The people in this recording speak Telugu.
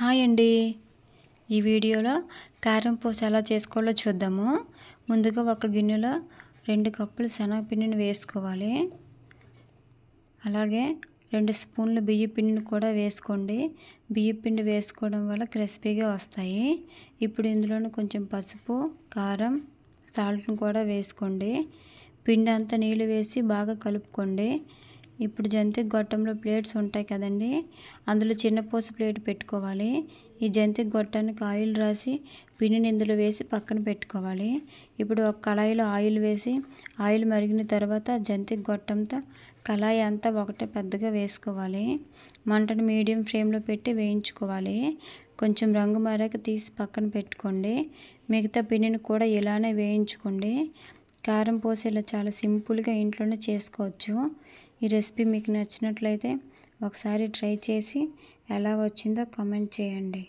హాయ్ అండి. ఈ వీడియోలో కారం పూస ఎలా చేసుకోవాలో చూద్దాము. ముందుగా ఒక గిన్నెలో 2 కప్పులు శనగపిండిని వేసుకోవాలి. అలాగే 2 స్పూన్లు బియ్యం పిండిని కూడా వేసుకోండి. బియ్యం పిండి వేసుకోవడం వల్ల క్రిస్పీగా వస్తాయి. ఇప్పుడు ఇందులోనే కొంచెం పసుపు, కారం, సాల్ట్ని కూడా వేసుకోండి. పిండి అంతా నీళ్ళు వేసి బాగా కలుపుకోండి. ఇప్పుడు జంతిక గొట్టంలో ప్లేట్స్ ఉంటాయి కదండి, అందులో చిన్న పూస ప్లేట్ పెట్టుకోవాలి. ఈ జంతిక గొట్టానికి ఆయిల్ రాసి పిండిని ఇందులో వేసి పక్కన పెట్టుకోవాలి. ఇప్పుడు ఒక కళాయిలో ఆయిల్ వేసి ఆయిల్ మరిగిన తర్వాత జంతిక గొట్టంతో కళాయి అంతా ఒకటే పెద్దగా వేసుకోవాలి. మంటను మీడియం ఫ్లేమ్లో పెట్టి వేయించుకోవాలి. కొంచెం రంగు మారాక తీసి పక్కన పెట్టుకోండి. మిగతా పిండిని కూడా ఇలానే వేయించుకోండి. కారం పూస ఇలా చాలా సింపుల్గా ఇంట్లోనే చేసుకోవచ్చు. ఈ రెసిపీ మీకు నచ్చినట్లయితే ఒకసారి ట్రై చేసి ఎలా వచ్చిందో కామెంట్ చేయండి.